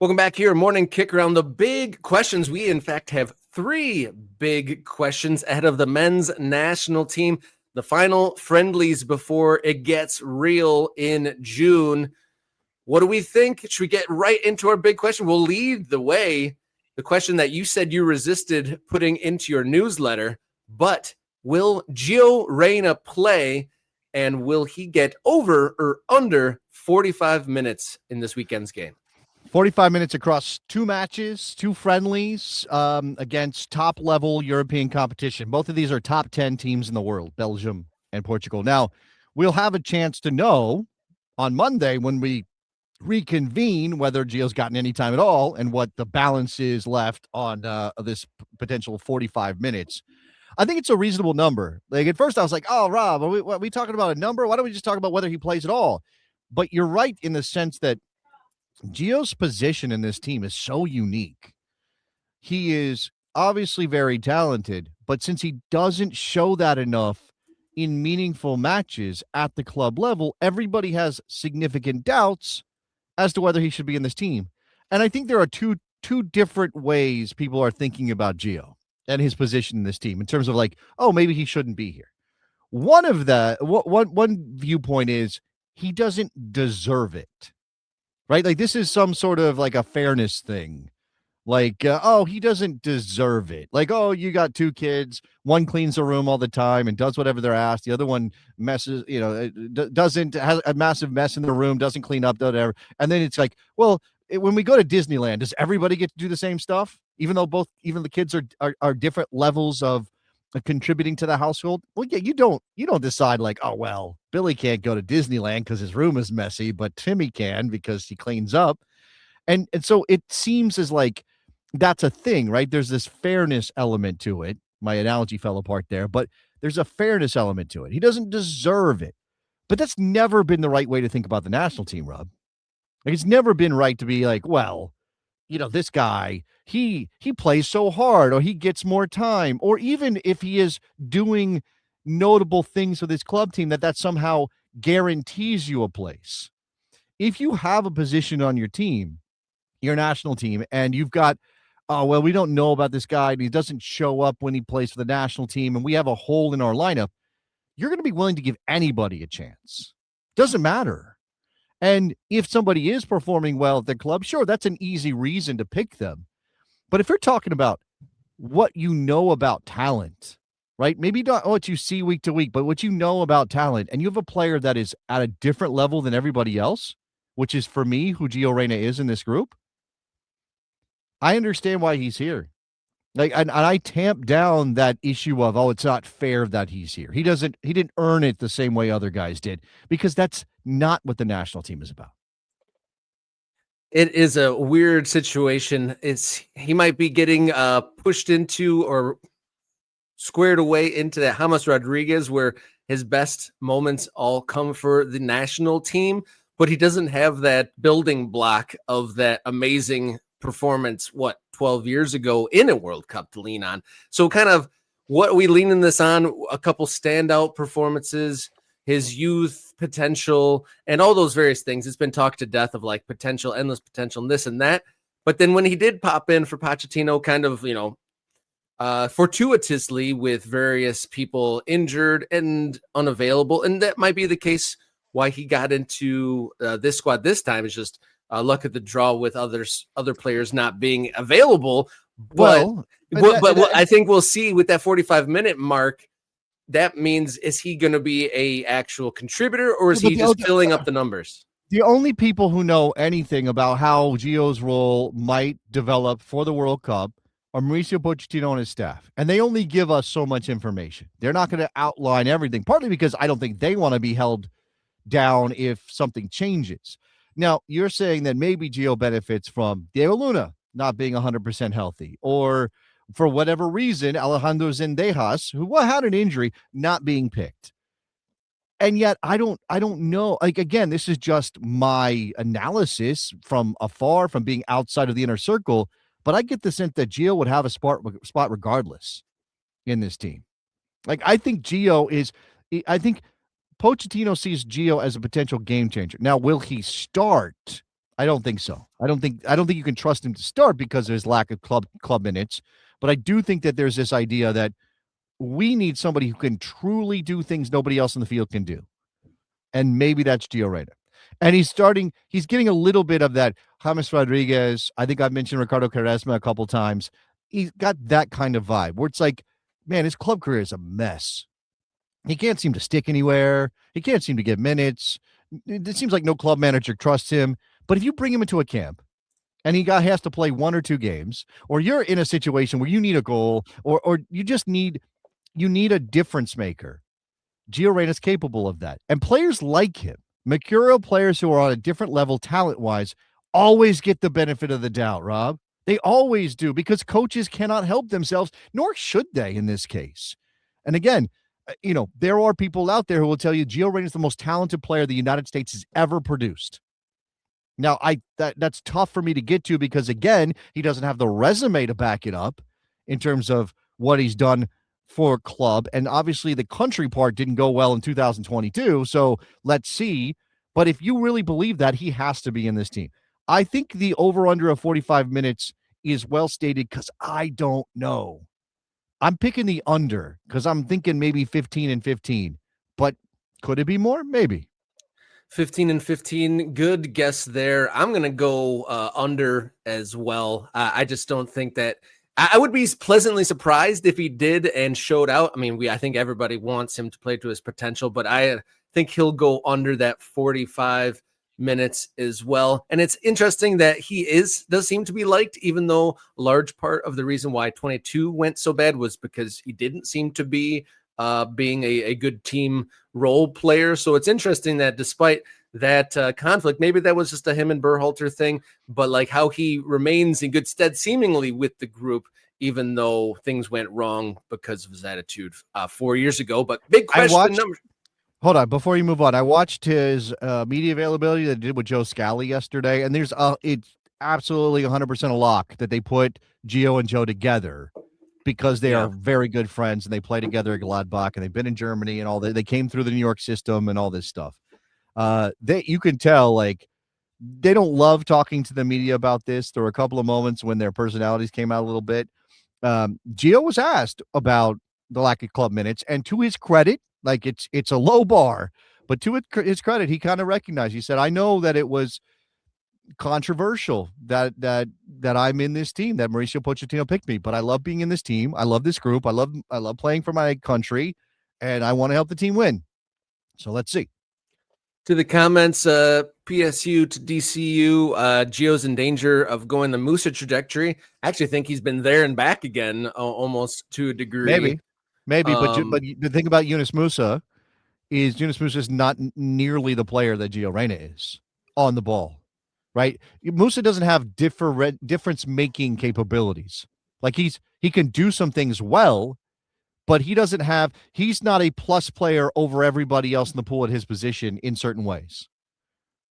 Welcome back here. Morning kick around the big questions. We, in fact, have three big questions ahead of the men's national team. The final friendlies before it gets real in June. What do we think? Should we get right into our big question? We'll lead the way. The question that you said you resisted putting into your newsletter, but will Gio Reyna play, and will he get over or under 45 minutes in this weekend's game? 45 minutes across two matches, two friendlies against top-level European competition. Both of these are top 10 teams in the world, Belgium and Portugal. Now, we'll have a chance to know on Monday when we reconvene whether Gio's gotten any time at all and what the balance is left on this potential 45 minutes. I think it's a reasonable number. Like at first I was like, oh, Rob, are we talking about a number? Why don't we just talk about whether he plays at all? But you're right in the sense that Gio's position in this team is so unique. He is obviously very talented, but since he doesn't show that enough in meaningful matches at the club level, everybody has significant doubts as to whether he should be in this team. And I think there are two different ways people are thinking about Gio and his position in this team in terms of like, oh, maybe he shouldn't be here. One viewpoint is he doesn't deserve it. Right? Like this is some sort of like a fairness thing. Like, oh, he doesn't deserve it. Like, oh, you got two kids. One cleans the room all the time and does whatever they're asked. The other one messes, has a massive mess in the room, doesn't clean up, whatever. And then it's like, well, when we go to Disneyland, does everybody get to do the same stuff? Even though even the kids are different levels of contributing to the household? Well, yeah, you don't decide like, oh, well, Billy can't go to Disneyland because his room is messy, but Timmy can because he cleans up. And so it seems as like that's a thing, right? There's this fairness element to it. My analogy fell apart there, but there's a fairness element to it. He doesn't deserve it. But that's never been the right way to think about the national team, Rob. Like it's never been right to be like, well, this guy, he plays so hard, or he gets more time, or even if he is doing notable things with his club team, that somehow guarantees you a place. If you have a position on your team, your national team, and you've got, oh, well, we don't know about this guy, and he doesn't show up when he plays for the national team, and we have a hole in our lineup, you're going to be willing to give anybody a chance. Doesn't matter. And if somebody is performing well at their club, sure, that's an easy reason to pick them. But if you're talking about what you know about talent, right? Maybe not what you see week to week, but what you know about talent, and you have a player that is at a different level than everybody else, which is for me who Gio Reyna is in this group, I understand why he's here. Like, and I tamp down that issue of, oh, it's not fair that he's here. He didn't earn it the same way other guys did, because that's not what the national team is about. It is a weird situation. He might be getting pushed into or squared away into that James Rodriguez, where his best moments all come for the national team, but he doesn't have that building block of that amazing performance, 12 years ago in a World Cup to lean on. So kind of what are we leaning this on? A couple standout performances, his youth potential, and all those various things. It's been talked to death of like potential, endless potential, and this and that. But then when he did pop in for Pochettino, kind of, fortuitously with various people injured and unavailable, and that might be the case why he got into this squad this time, is just luck of the draw with other players not being available. But I think we'll see with that 45-minute mark, that means, is he going to be a actual contributor, or is he just filling up the numbers? The only people who know anything about how Gio's role might develop for the World Cup are Mauricio Pochettino and his staff. And they only give us so much information. They're not going to outline everything, partly because I don't think they want to be held down if something changes. Now, you're saying that maybe Gio benefits from Diego Luna not being 100% healthy, or for whatever reason, Alejandro Zendejas, who had an injury, not being picked. And yet I don't know. Like, again, this is just my analysis from afar, from being outside of the inner circle, but I get the sense that Gio would have a spot regardless in this team. Like, I think Pochettino sees Gio as a potential game changer. Now, will he start? I don't think so. I don't think you can trust him to start because of his lack of club minutes. But I do think that there's this idea that we need somebody who can truly do things nobody else in the field can do. And maybe that's Gio Reyna. And he's getting a little bit of that James Rodriguez. I think I've mentioned Ricardo Quaresma a couple times. He's got that kind of vibe where it's like, man, his club career is a mess. He can't seem to stick anywhere. He can't seem to get minutes. It seems like no club manager trusts him. But if you bring him into a camp and has to play 1 or 2 games, or you're in a situation where you need a goal, or you just need a difference maker, Gio Reyna's capable of that. And players like him, mercurial players who are on a different level talent-wise, always get the benefit of the doubt, Rob. They always do, because coaches cannot help themselves, nor should they in this case. And again, there are people out there who will tell you Gio Reyna is the most talented player the United States has ever produced. Now, that's tough for me to get to because, again, he doesn't have the resume to back it up in terms of what he's done for a club. And obviously the country part didn't go well in 2022. So let's see. But if you really believe that, he has to be in this team. I think the over-under of 45 minutes is well stated because I don't know. I'm picking the under because I'm thinking maybe 15 and 15. But could it be more? Maybe. 15 and 15. Good guess there. I'm going to go under as well. I just don't think that I would be pleasantly surprised if he did and showed out. I mean, I think everybody wants him to play to his potential, but I think he'll go under that 45 minutes as well. And it's interesting that he does seem to be liked, even though a large part of the reason why 22 went so bad was because he didn't seem to be being a good team role player. So it's interesting that despite that conflict, maybe that was just a him and Berhalter thing, but like how he remains in good stead seemingly with the group, even though things went wrong because of his attitude 4 years ago. But big question number. Hold on, before you move on, I watched his media availability that he did with Joe Scally yesterday, and it's absolutely 100% a lock that they put Gio and Joe together because they are very good friends and they play together at Gladbach and they've been in Germany and all that. They came through the New York system and all this stuff. You can tell like they don't love talking to the media about this. There were a couple of moments when their personalities came out a little bit. Gio was asked about the lack of club minutes, and to his credit, like it's a low bar, but to his credit, he kind of recognized. He said, "I know that it was controversial that I'm in this team, that Mauricio Pochettino picked me, but I love being in this team. I love this group. I love playing for my country, and I want to help the team win." So let's see. To the comments, PSU to DCU, Gio's in danger of going the Musa trajectory. I actually think he's been there and back again, almost to a degree. Maybe, but the thing about Yunus Musa is not nearly the player that Gio Reyna is on the ball, right? Musa doesn't have difference-making capabilities. Like he can do some things well, but he's not a plus player over everybody else in the pool at his position in certain ways,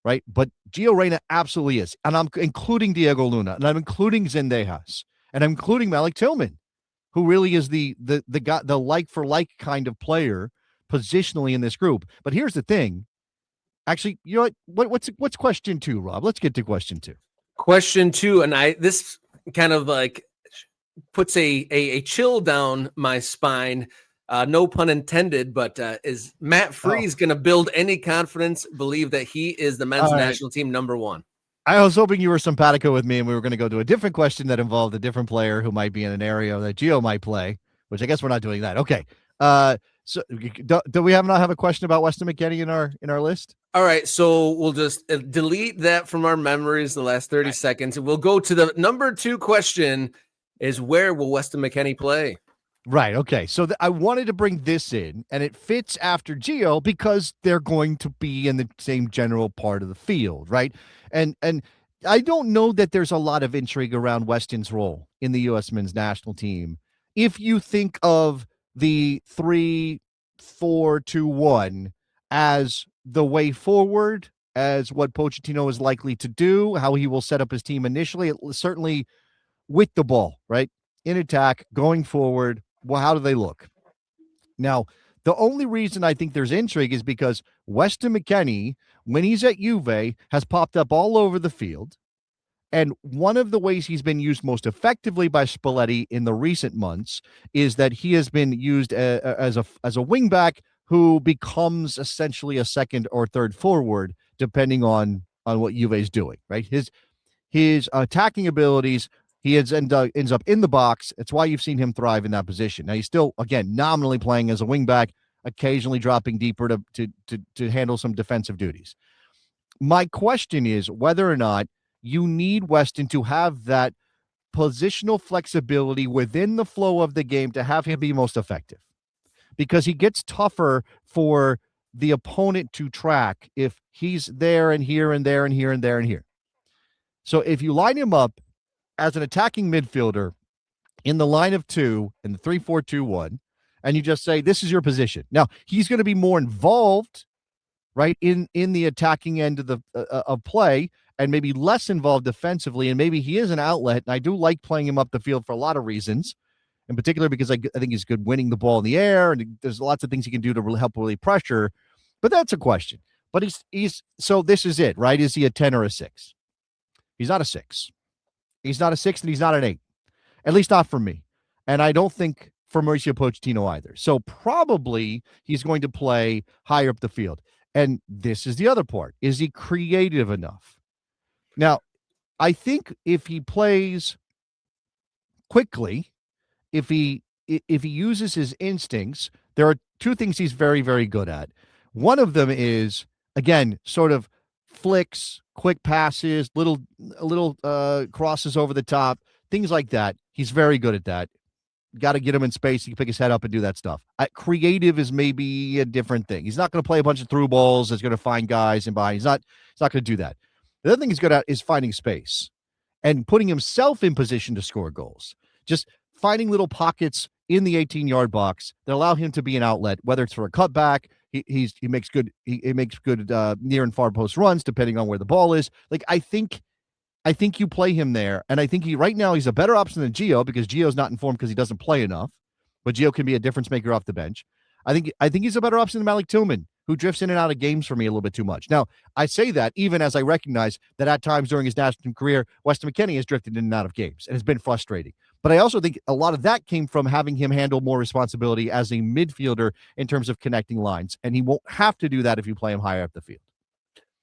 right? But Gio Reyna absolutely is. And I'm including Diego Luna, and I'm including Zendejas, and I'm including Malik Tillman, who really is the guy, the like-for-like kind of player positionally in this group. But here's the thing. Actually, you know what's question 2, Rob? Let's get to question 2. Question 2, and this kind of like puts a chill down my spine, no pun intended, but is Matt Freese going to build any confidence, believe that he is the men's national team number 1? I was hoping you were simpatico with me and we were going to go to a different question that involved a different player who might be in an area that Gio might play, which I guess we're not doing that. Okay. So do we not have a question about Weston McKennie in our list? All right. So we'll just delete that from our memories the last 30 seconds. And we'll go to the number 2 question is where will Weston McKennie play? Right. Okay. So I wanted to bring this in, and it fits after Gio because they're going to be in the same general part of the field, right? And I don't know that there's a lot of intrigue around Weston's role in the U.S. men's national team. If you think of the 3-4-2-1 as the way forward, as what Pochettino is likely to do, how he will set up his team initially, certainly with the ball, right? In attack, going forward. Well, how do they look? Now, The only reason I think there's intrigue is because Weston McKennie, when he's at Juve, has popped up all over the field. And one of the ways he's been used most effectively by Spalletti in the recent months is that he has been used as a wingback who becomes essentially a second or third forward, depending on what Juve's doing. Right, his attacking abilities, he ends up in the box. It's why you've seen him thrive in that position. Now he's still, again, nominally playing as a wingback, occasionally dropping deeper to handle some defensive duties. My question is whether or not you need Weston to have that positional flexibility within the flow of the game to have him be most effective, because he gets tougher for the opponent to track if he's there and here and there and here and there and here. So if you line him up as an attacking midfielder in the line of two in the 3-4-2-1, and you just say, this is your position. Now, he's going to be more involved, right, in the attacking end of the of play, and maybe less involved defensively, and maybe he is an outlet, and I do like playing him up the field for a lot of reasons, in particular because I think he's good winning the ball in the air, and there's lots of things he can do to really help relieve pressure, but that's a question. But he's so this is it, right? Is he a 10 or a 6? He's not a 6. He's not a 6, and he's not an 8, at least not for me, and I don't think for Mauricio Pochettino either. So probably he's going to play higher up the field, and this is the other part. Is he creative enough? Now, I think if he plays quickly, if he uses his instincts, there are two things he's very, very good at. One of them is, again, sort of flicks, quick passes, little crosses over the top, things like that. He's very good at that. Got to get him in space. He can pick his head up and do that stuff. Creative is maybe a different thing. He's not going to play a bunch of through balls that's going to find guys and behind. He's not going to do that. The other thing he's good at is finding space and putting himself in position to score goals. Just finding little pockets in the 18-yard box that allow him to be an outlet, whether it's for a cutback. He makes good near and far post runs depending on where the ball is. Like I think you play him there, and I think right now he's a better option than Gio because Gio's not informed because he doesn't play enough, but Gio can be a difference maker off the bench. I think he's a better option than Malik Tillman, who drifts in and out of games for me a little bit too much. Now, I say that even as I recognize that at times during his national career, Weston McKennie has drifted in and out of games and has been frustrating. But I also think a lot of that came from having him handle more responsibility as a midfielder in terms of connecting lines, and he won't have to do that if you play him higher up the field.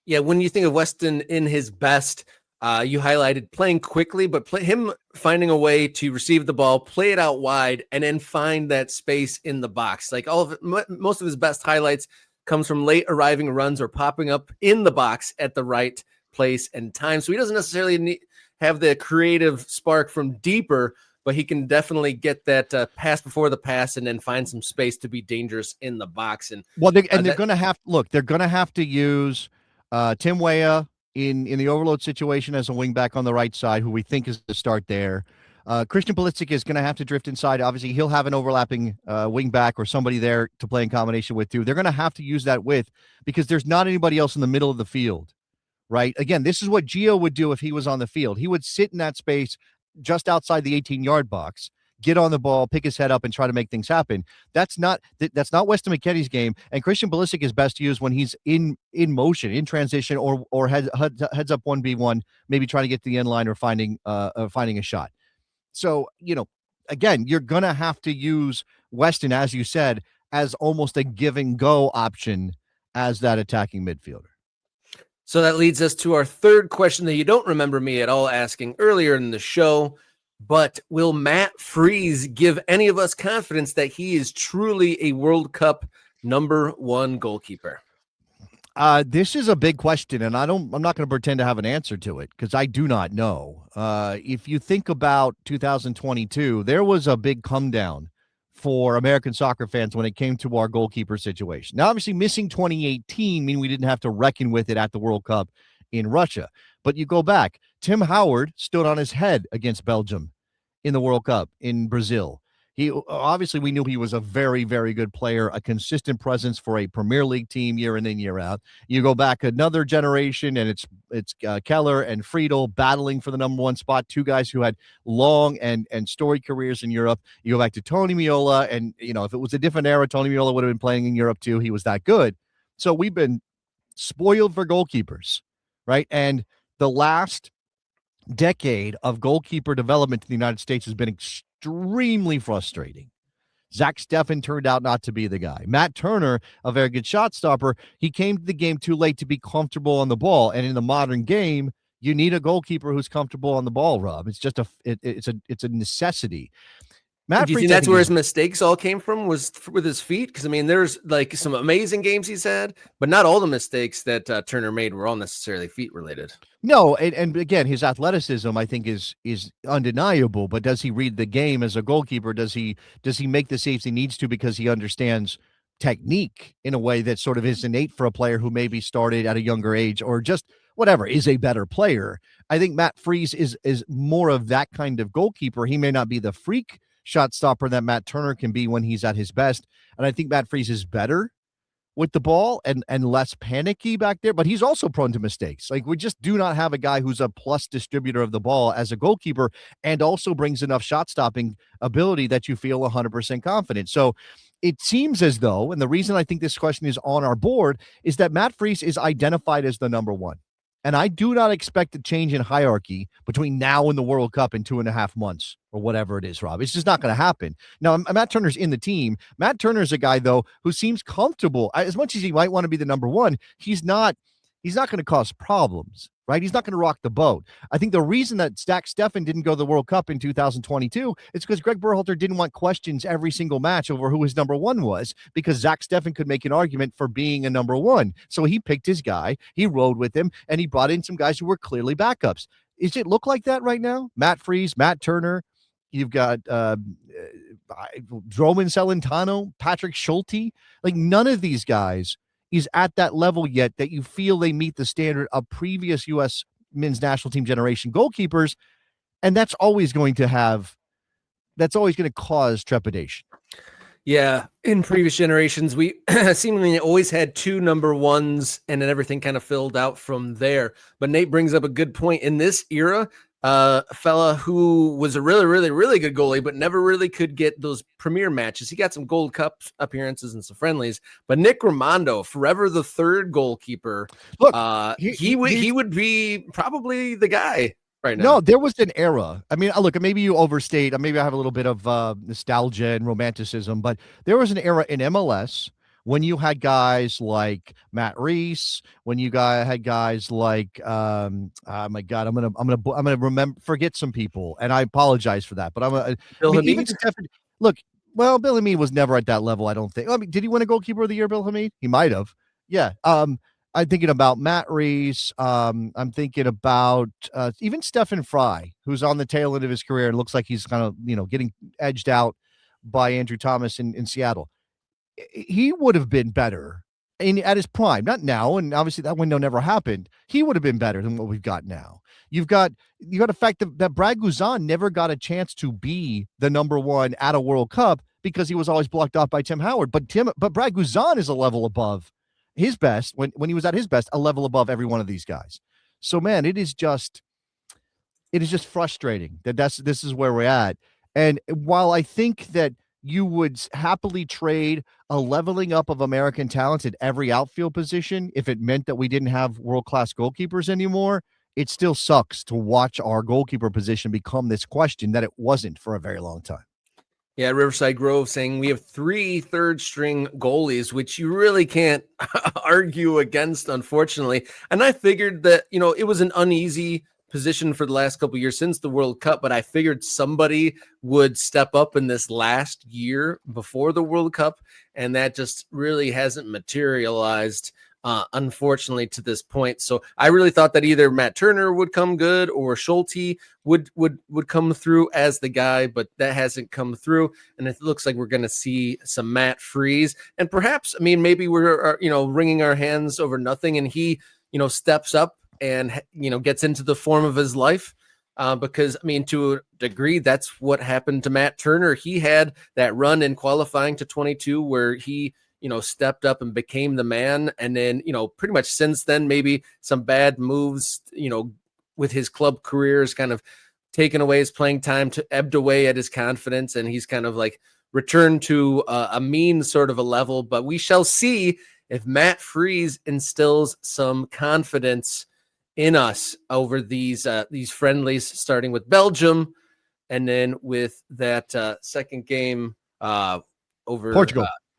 Yeah, when you think of Weston in his best, you highlighted playing quickly, but him finding a way to receive the ball, play it out wide, and then find that space in the box. Like all of it, most of his best highlights comes from late arriving runs or popping up in the box at the right place and time. So he doesn't necessarily have the creative spark from deeper, but he can definitely get that pass before the pass and then find some space to be dangerous in the box. And they're going to have to use Tim Weah in the overload situation as a wingback on the right side, who we think is the start there. Christian Pulisic is going to have to drift inside. Obviously, he'll have an overlapping wingback or somebody there to play in combination with too. They're going to have to use that with, because there's not anybody else in the middle of the field, right? Again, this is what Gio would do if he was on the field. He would sit in that space just outside the 18-yard box, get on the ball, pick his head up, and try to make things happen. That's not Weston McKennie's game. And Christian Pulisic is best used when he's in motion, in transition, or heads up 1v1, maybe trying to get to the end line or finding a shot. So, again, you're going to have to use Weston, as you said, as almost a give and go option as that attacking midfielder. So that leads us to our third question that you don't remember me at all asking earlier in the show, but will Matt Freese give any of us confidence that he is truly a World Cup #1 goalkeeper? This is a big question, and I'm not going to pretend to have an answer to it because I do not know. If you think about 2022, there was a big come down for American soccer fans when it came to our goalkeeper situation. Now, obviously, missing 2018 mean we didn't have to reckon with it at the World Cup in Russia. But you go back, Tim Howard stood on his head against Belgium in the World Cup in Brazil. He obviously, we knew he was a very, very good player, a consistent presence for a Premier League team year in and year out. You go back another generation, and it's Keller and Friedel battling for the number one spot. Two guys who had long and storied careers in Europe. You go back to Tony Meola, and if it was a different era, Tony Meola would have been playing in Europe too. He was that good. So we've been spoiled for goalkeepers, right? And the last decade of goalkeeper development in the United States has been extremely frustrating. Zach Steffen turned out not to be the guy. Matt Turner, a very good shot stopper, he came to the game too late to be comfortable on the ball. And in the modern game, you need a goalkeeper who's comfortable on the ball, Rob. It's just it's a necessity. Matt, do you think that's where his mistakes all came from, was with his feet? Because, I mean, there's like some amazing games he's had, but not all the mistakes that Turner made were all necessarily feet related. No, and again, his athleticism, I think, is undeniable. But does he read the game as a goalkeeper? Does he make the saves he needs to because he understands technique in a way that sort of is innate for a player who maybe started at a younger age or just whatever is a better player? I think Matt Freese is more of that kind of goalkeeper. He may not be the freak shot stopper that Matt Turner can be when he's at his best. And I think Matt Freese is better with the ball and less panicky back there, but he's also prone to mistakes. Like, we just do not have a guy who's a plus distributor of the ball as a goalkeeper and also brings enough shot stopping ability that you feel 100% confident. So it seems as though, and the reason I think this question is on our board is that Matt Freese is identified as the number one. And I do not expect a change in hierarchy between now and the World Cup in 2.5 months or whatever it is, Rob. It's just not going to happen. Now, Matt Turner's in the team. Matt Turner's a guy, though, who seems comfortable. As much as he might want to be the number one, he's not going to cause problems, right? He's not going to rock the boat. I think the reason that Zach Steffen didn't go to the World Cup in 2022 is because Greg Berhalter didn't want questions every single match over who his number one was, because Zach Steffen could make an argument for being a number one. So he picked his guy, he rode with him, and he brought in some guys who were clearly backups. Does it look like that right now? Matt Freese, Matt Turner, you've got Roman Celentano, Patrick Schulte. Like, none of these guys is at that level yet that you feel they meet the standard of previous U.S. men's national team generation goalkeepers. And that's always going to cause trepidation. Yeah. In previous generations, we seemingly always had two number ones, and then everything kind of filled out from there. But Nate brings up a good point. In this era, a fella who was a really, really, really good goalie, but never really could get those premier matches. He got some Gold Cup appearances and some friendlies, but Nick Rimando, forever the third goalkeeper. Look, he would be probably the guy right now. No, there was an era. I mean, look, maybe you overstate. Maybe I have a little bit of nostalgia and romanticism, but there was an era in MLS when you had guys like Matt Reese, when you had guys like, oh my God, I'm gonna forget some people, and I apologize for that. But Bill Hamid. Look, well, Bill Hamid was never at that level, I don't think. I mean, did he win a goalkeeper of the year, Bill Hamid? He might have. Yeah. I'm thinking about Matt Reese. I'm thinking about even Stephen Fry, who's on the tail end of his career and looks like he's kind of getting edged out by Andrew Thomas in Seattle. He would have been better at his prime, not now, and obviously that window never happened. He would have been better than what we've got now. You got the fact that Brad Guzan never got a chance to be the number one at a World Cup because he was always blocked off by Tim Howard. But Brad Guzan is a level above his best when he was at his best, a level above every one of these guys. So, man, it is just frustrating that this is where we're at. And while I think that you would happily trade a leveling up of American talent at every outfield position if it meant that we didn't have world-class goalkeepers anymore, it still sucks to watch our goalkeeper position become this question that it wasn't for a very long time. Yeah, Riverside Grove saying we have 3 third-string goalies, which you really can't argue against, unfortunately. And I figured that, it was an uneasy position for the last couple of years since the World Cup, but I figured somebody would step up in this last year before the World Cup, and that just really hasn't materialized, unfortunately, to this point. So I really thought that either Matt Turner would come good or Schulte would come through as the guy, but that hasn't come through, and it looks like we're going to see some Matt Freese, and perhaps, maybe we're wringing our hands over nothing, and he steps up and gets into the form of his life. because, I mean, to a degree, that's what happened to Matt Turner. He had that run in qualifying to 22 where he, stepped up and became the man. And then, pretty much since then, maybe some bad moves, with his club careers kind of taken away his playing time, to ebbed away at his confidence. And he's kind of like returned to a mean sort of a level. But we shall see if Matt Freese instills some confidence in us over these friendlies, starting with Belgium, and then with that second game over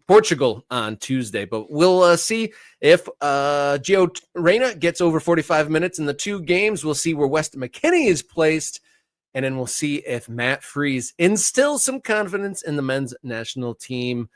Portugal on Tuesday. But we'll see if Gio Reyna gets over 45 minutes in the two games. We'll see where Weston McKennie is placed, and then we'll see if Matt Freese instills some confidence in the men's national team.